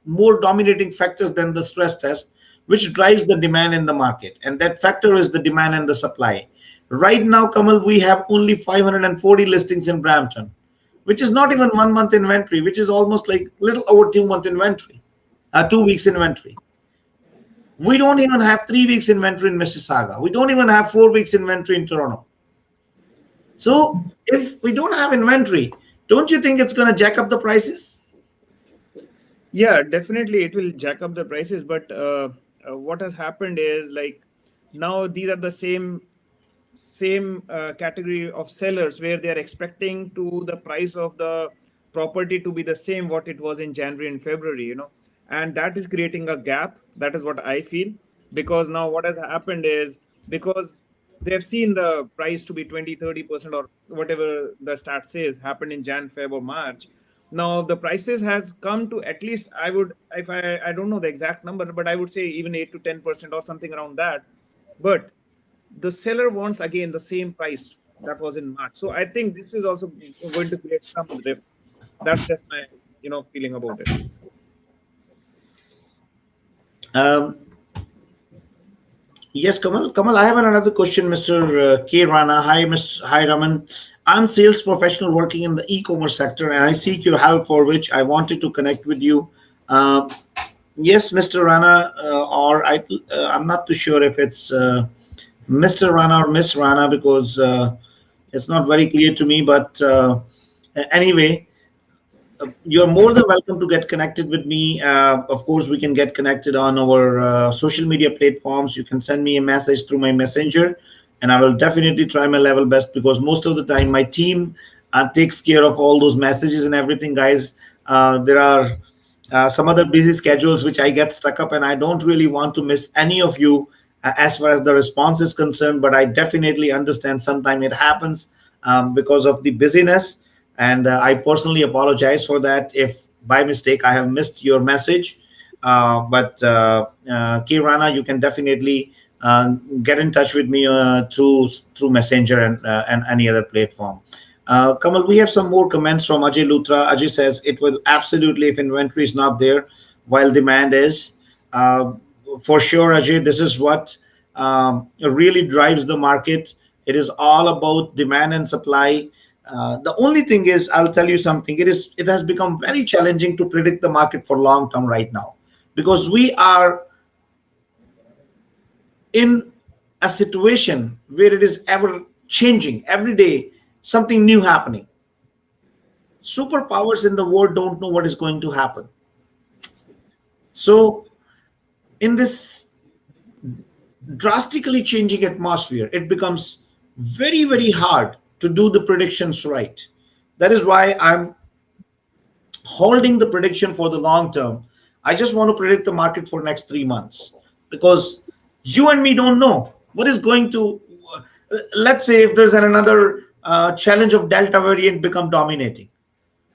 factors than the stress test, which drives the demand in the market, and that factor is the demand and the supply. Right now, Kamal, we have only 540 listings in Brampton, which is not even 1 month inventory, which is almost like little over 2 month inventory, 2 weeks inventory. We don't even have 3 weeks inventory in Mississauga. We don't even have 4 weeks inventory in Toronto. So if we don't have inventory, don't you think it's going to jack up the prices? yeah. Definitely, it will jack up the prices. But what has happened is, like, now these are the same category of sellers where they are expecting to the price of the property to be the same what it was in January and February, and that is creating a gap. That is what I feel, because now what has happened is, because they've seen the price to be 20-30% or whatever the stat says happened in Jan, Feb or March. Now the prices has come to, at least I would, if I don't know the exact number, but I would say even 8 to 10% or something around that. But the seller wants again the same price that was in March. So I think this is also going to create some drift. That's just my feeling about it. Um, yes, Kamal. Kamal, I have another question, Mr. K. Rana. Hi, Raman. I'm sales professional working in the e-commerce sector, and I seek your help for which I wanted to connect with you. Uh, yes, Mr. Rana, I'm not too sure if it's Mr. Rana or Miss Rana, because it's not very clear to me. But anyway, you're more than welcome to get connected with me. Of course, we can get connected on our social media platforms. You can send me a message through my messenger, and I will definitely try my level best, because most of the time my team takes care of all those messages and everything, guys. There are some other busy schedules which I get stuck up, and I don't really want to miss any of you as far as the response is concerned. But I definitely understand sometimes it happens because of the busyness, and I personally apologize for that if by mistake I have missed your message. But Kirana, you can definitely get in touch with me through Messenger and any other platform. Kamal, we have some more comments from Ajay Luthra. Ajay says it will absolutely, if inventory is not there, while demand is. Uh, for sure, Ajay, this is what really drives the market. It is all about demand and supply. The only thing is, I'll tell you something. It has become very challenging to predict the market for long term right now, because we are in a situation where it is ever changing every day, something new happening. Superpowers in the world don't know what is going to happen. So in this drastically changing atmosphere, it becomes very, very hard to do the predictions right. That is why I'm holding the prediction for the long term. I just want to predict the market for next 3 months, because you and me don't know what is going to. Let's say if there's another challenge of Delta variant become dominating,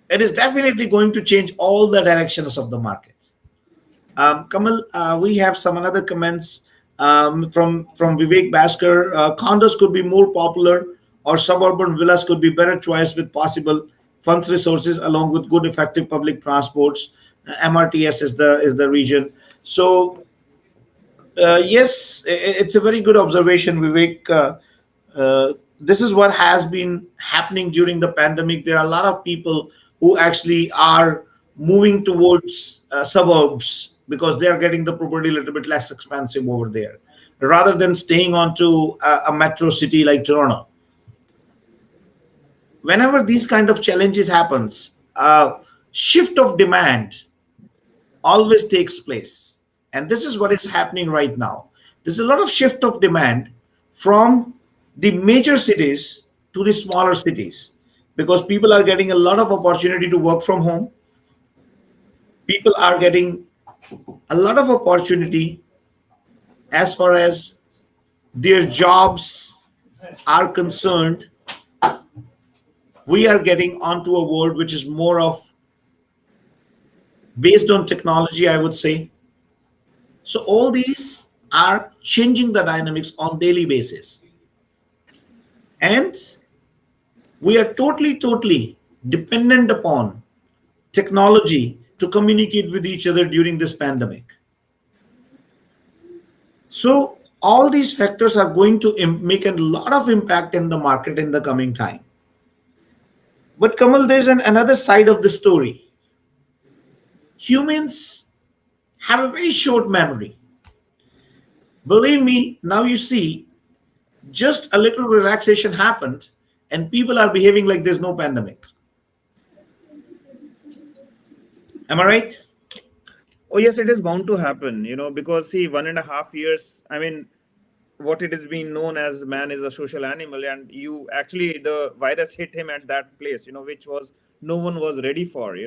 it is definitely going to change all the directions of the markets. Kamal, we have some another comments from Vivek Basker. Condos could be more popular, or suburban villas could be better choice with possible funds resources along with good effective public transports. MRTS is the region. So yes, it's a very good observation, Vivek. This is what has been happening during the pandemic. There are a lot of people who actually are moving towards suburbs because they are getting the property a little bit less expensive over there, rather than staying on to a metro city like Toronto. Whenever these kind of challenges happens, shift of demand always takes place, and this is what is happening right now. There's a lot of shift of demand from the major cities to the smaller cities, because people are getting a lot of opportunity to work from home. People are getting a lot of opportunity as far as their jobs are concerned. We are getting onto a world which is more of based on technology, I would say. So all these are changing the dynamics on daily basis, and we are totally dependent upon technology to communicate with each other during this pandemic. So all these factors are going to make a lot of impact in the market in the coming time. But Kamal, there's another side of the story. Humans have a very short memory. Believe me, now you see, just a little relaxation happened and people are behaving like there's no pandemic. Am I right? Oh yes, it is bound to happen, because see, 1.5 years. I mean, what it is being known as man is a social animal, and you actually the virus hit him at that place, which was no one was ready for.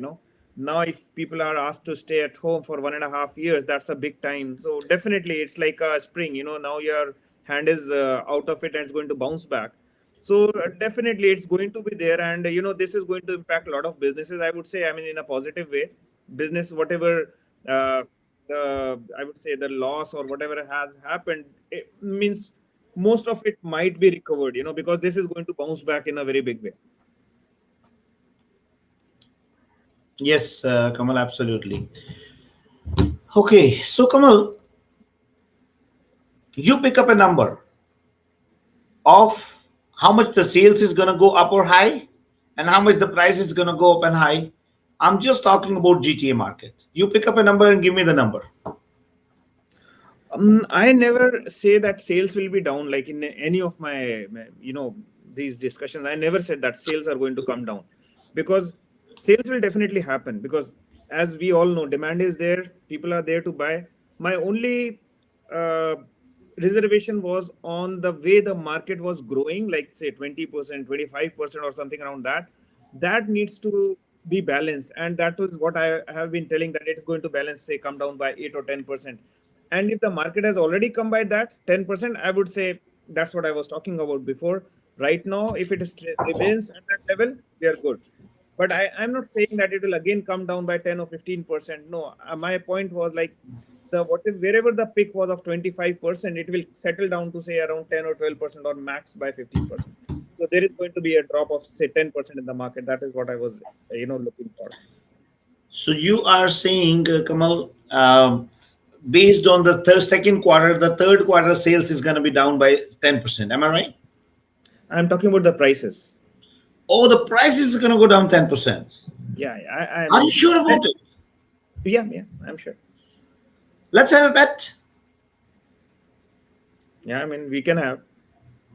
Now, if people are asked to stay at home for 1.5 years, that's a big time. So definitely, it's like a spring. Now your hand is out of it and it's going to bounce back. So definitely, it's going to be there, and this is going to impact a lot of businesses. I would say, I mean, in a positive way, business whatever. I would say the loss or whatever has happened, it means most of it might be recovered, because this is going to bounce back in a very big way. Yes, Kamal, absolutely. Okay, so Kamal, you pick up a number of how much the sales is going to go up or high, and how much the price is going to go up and high. I'm just talking about GTA market. You pick up a number and give me the number. I never say that sales will be down, like in any of my these discussions. I never said that sales are going to come down, because sales will definitely happen, because as we all know, demand is there, people are there to buy. My only uh, reservation was on the way the market was growing, like say 20%, 25% or something around that. That needs to be balanced, and that was what I have been telling, that it's going to balance, say come down by 8 or 10%. And if the market has already come by that 10%, I would say that's what I was talking about before. Right now, if it remains at that level, we are good. But I'm not saying that it will again come down by 10 or 15%. No, my point was like, the what if wherever the pick was of 25%, it will settle down to say around 10 or 12% or max by 15%. So there is going to be a drop of say 10% in the market. That is what I was looking for. So you are saying, Kamal, based on the second quarter, the third quarter sales is going to be down by 10%. Am I right? I'm talking about the prices. Oh, the price is going to go down 10%. Yeah, I Are you mean, sure about it? yeah, I'm sure. Let's have a bet. Yeah, I mean, we can have.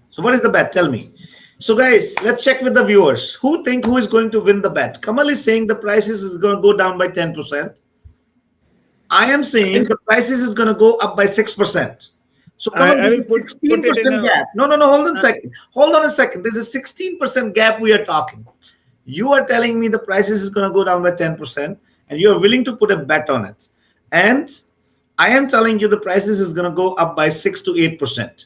So what is the bet? Tell me. So guys, let's check with the viewers. Who is going to win the bet? Kamal is saying the prices is going to go down by 10%. I am saying the prices is going to go up by 6%. So Kamal, I will there's a put it in 16% a. gap. No, hold on a second. Hold on a second. There's a 16% gap we are talking. You are telling me the prices is going to go down by 10%, and you are willing to put a bet on it. And I am telling you the prices is going to go up by 6 to 8%.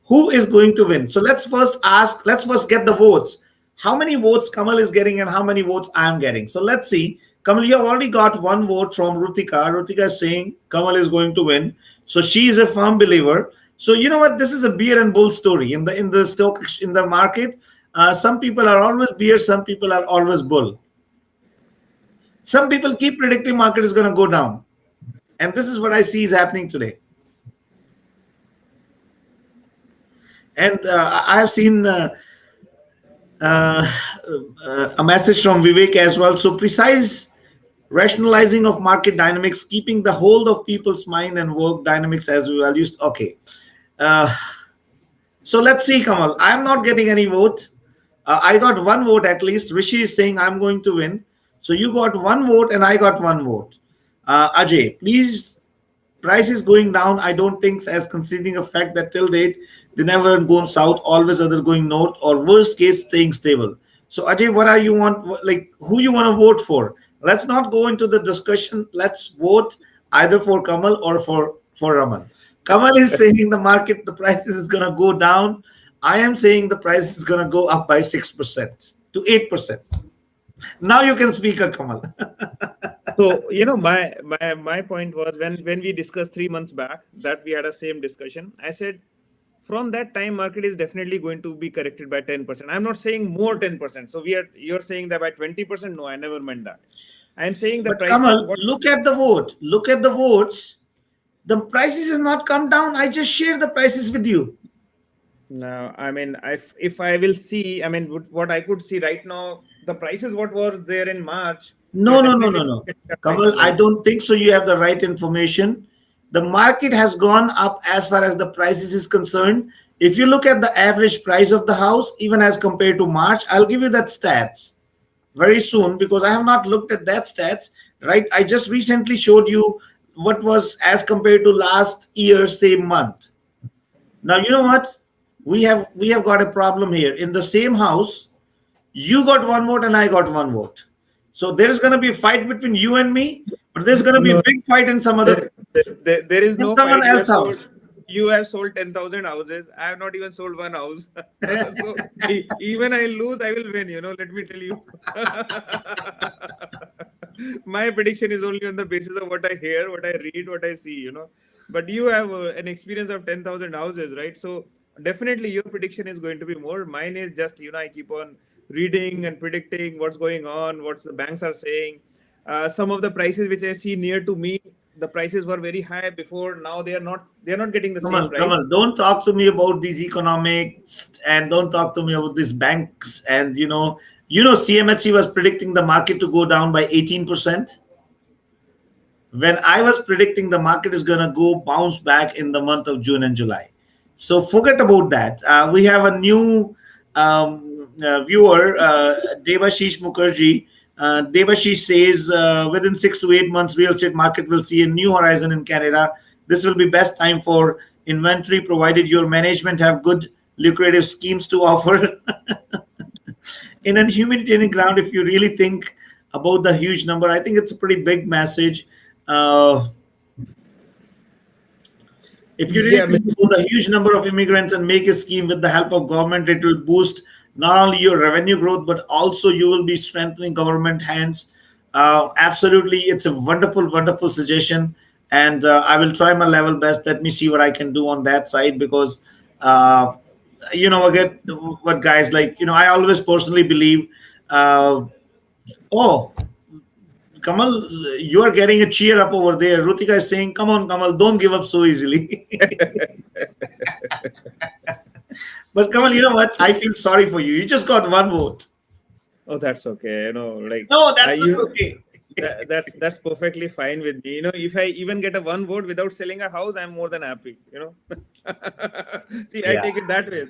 Who is going to win? So let's first get the votes. How many votes Kamal is getting and how many votes I am getting? So let's see. Kamal, you have already got one vote from Rutika. Rutika is saying Kamal is going to win. So she is a firm believer. So you know what? This is a bear and bull story in the stock in the market. Some people are always bear, some people are always bull. Some people keep predicting market is going to go down, and this is what I see is happening today. And I have seen a message from Vivek as well. So precise rationalizing of market dynamics, keeping the hold of people's mind and work dynamics as we values. Okay. So let's see, Kamal. I'm not getting any vote. I got one vote at least. Rishi is saying I'm going to win. So you got one vote and I got one vote. Ajay, please. Price is going down. I don't think as considering a fact that till date they never gone south, always either going north or worst case staying stable. So Ajay, what are you want? Like who you want to vote for? Let's not go into the discussion. Let's vote either for Kamal or for Raman. Kamal is saying the market, the prices is gonna go down. I am saying the price is gonna go up by 6% to 8%. Now you can speak, Kamal. So my point was when we discussed 3 months back that we had a same discussion. I said from that time market is definitely going to be corrected by 10%. I'm not saying more 10%. So you're saying that by 20%. No, I never meant that. I'm saying the But prices. Kamal, look at the vote. Look at the votes. The prices has not come down. I just shared the prices with you. No, I mean, if I will see, I mean, what I could see right now, the prices what were there in March. No. Kamal, I don't think so. You have the right information. The market has gone up as far as the prices is concerned. If you look at the average price of the house, even as compared to March, I'll give you that stats very soon because I have not looked at that stats. Right? I just recently showed you what was as compared to last year same month. Now you know what? We have got a problem here. In the same house, you got one vote and I got one vote. So there is going to be a fight between you and me, but there's going to be a big fight in some other there is no someone fight. else's house. You have sold 10,000 houses. I have not even sold one house. So even I lose, I will win. Let me tell you. My prediction is only on the basis of what I hear, what I read, what I see. But you have an experience of 10,000 houses, right? So definitely your prediction is going to be more. Mine is just I keep on reading and predicting what's going on, what the banks are saying. Some of the prices which I see near to me, the prices were very high before. Now they're not getting the same price. Kamal, don't talk to me about these economics and don't talk to me about these banks. And CMHC was predicting the market to go down by 18%. When I was predicting the market is going to go bounce back in the month of June and July. So forget about that. We have a new viewer, Devashish Mukherjee. Devashish says within 6 to 8 months, real estate market will see a new horizon in Canada. This will be best time for inventory, provided your management have good lucrative schemes to offer. In a humanitarian ground, if you really think about the huge number, I think it's a pretty big message. If you really think about the huge number of immigrants and make a scheme with the help of government, it will boost not only your revenue growth, but also you will be strengthening government hands. Absolutely, it's a wonderful, wonderful suggestion. and I will try my level best. Let me see what I can do on that side, because uh, again, what guys, like, I always personally believe, uh, oh, Kamal, you are getting a cheer up over there. Rutika is saying, come on, Kamal, don't give up so easily. But Kamal, you know what? I feel sorry for you. You just got one vote. Oh, that's okay. Like No, that's not you, okay. that's perfectly fine with me. If I even get a one vote without selling a house, I'm more than happy. See, I Yeah. take it that way.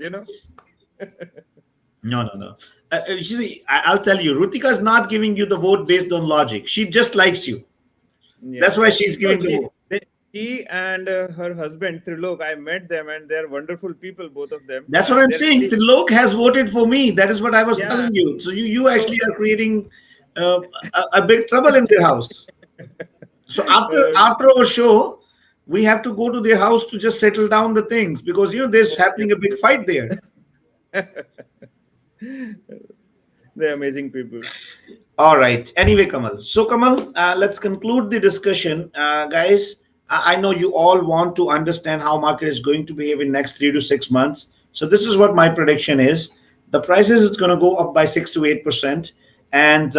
No, no, no. You see, I'll tell you, Rutika is not giving you the vote based on logic. She just likes you. That's Yeah. why she's No, giving the vote. she and her husband Trilok, I met them and they're wonderful people, both of them, That's what and I'm they're saying. very, Tilok has voted for me. That is what I was yeah. telling you. So you So actually are creating a big trouble in their house. So after uh, after our show, we have to go to their house to just settle down the things, because there's okay. happening a big fight there. They're amazing people. All right. Anyway, Kamal. So, Kamal, let's conclude the discussion, guys. I know you all want to understand how market is going to behave in next 3 to 6 months. So, this is what my prediction is: the prices is going to go up by 6 to 8%, and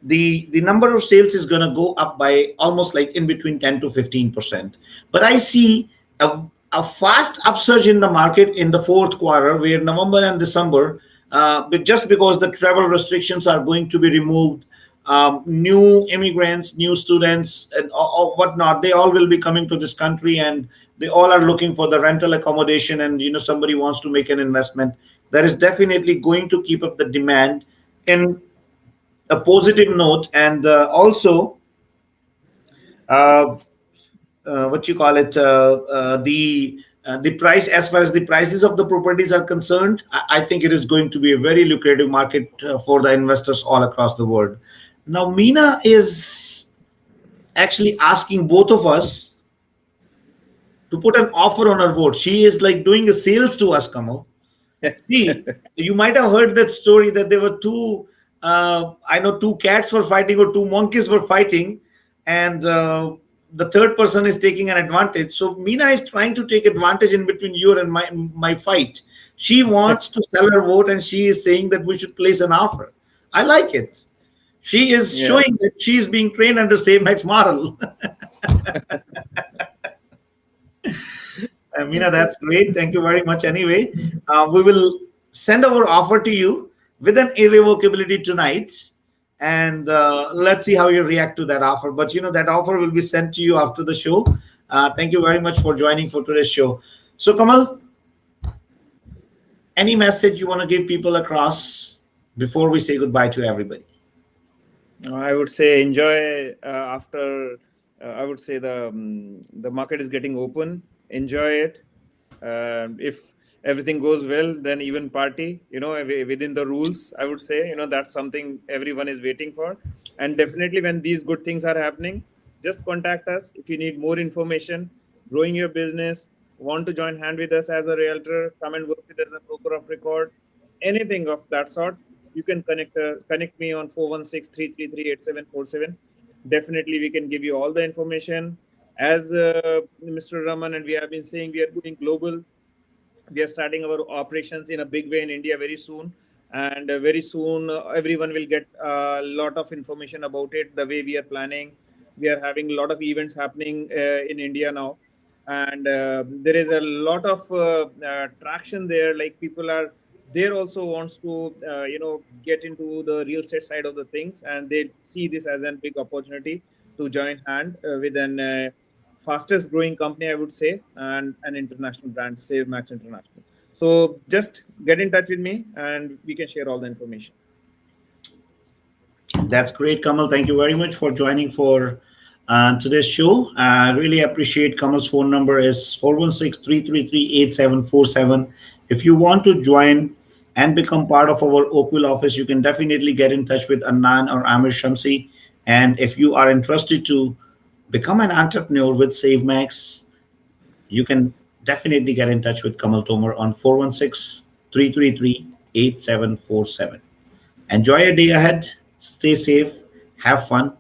the number of sales is going to go up by almost like in between 10 to 15%. But I see a fast upsurge in the market in the fourth quarter, where November and December, but just because the travel restrictions are going to be removed, new immigrants, new students, and whatnot, they all will be coming to this country, and they all are looking for the rental accommodation, and somebody wants to make an investment. That is definitely going to keep up the demand in a positive note. And also, uh, what you call it, the price, as far as the prices of the properties are concerned, I think it is going to be a very lucrative market for the investors all across the world. Now Meena is actually asking both of us to put an offer on our vote. She is like doing a sales to us, Kamal. See, you might have heard that story that there were two, I know, two cats were fighting or two monkeys were fighting, and the third person is taking an advantage. So Meena is trying to take advantage in between your and my fight. She wants to sell her vote, and she is saying that we should place an offer. I like it. She is Yeah. showing that she is being trained under same X model. Meena, that's great. Thank you very much. Anyway, we will send our offer to you with an irrevocability tonight, and let's see how you react to that offer. But that offer will be sent to you after the show. Thank you very much for joining for today's show. So, Kamal, any message you want to give people across before we say goodbye to everybody? I would say enjoy after. I would say the market is getting open. Enjoy it. If everything goes well, then even party. Within the rules. I would say that's something everyone is waiting for. And definitely, when these good things are happening, just contact us if you need more information. Growing your business, want to join hand with us as a realtor, come and work with us as a broker of record, anything of that sort, you can connect me on 416-333-8747. Definitely we can give you all the information. As Mr. Raman and we have been saying, we are going global. We are starting our operations in a big way in India very soon, and very soon everyone will get a lot of information about it. The way we are planning, we are having a lot of events happening in India now, and there is a lot of traction there. Like people are there also wants to get into the real estate side of the things, and they see this as a big opportunity to join hand with an fastest growing company, I would say, and an international brand, Save Max International. So just get in touch with me and we can share all the information. That's great, Kamal. Thank you very much for joining for today's show. I really appreciate. Kamal's phone number is 416-333-8747. If you want to join and become part of our Oakville office, you can definitely get in touch with Anand or Amir Shamsi. And if you are interested to become an entrepreneur with SaveMax, you can definitely get in touch with Kamal Tomar on 416-333-8747. Enjoy your day ahead. Stay safe. Have fun.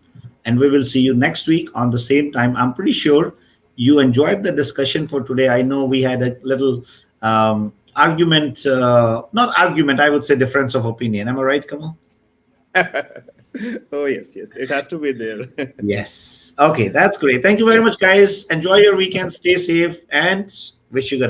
and we will see you next week on the same time. I'm pretty sure you enjoyed the discussion for today. I know we had a little argument, not argument, I would say difference of opinion. Am I right, Kamal? Oh yes, yes, it has to be there. Yes. Okay, that's great. Thank you very Yeah. much, guys. Enjoy your weekend. Stay safe and wish you good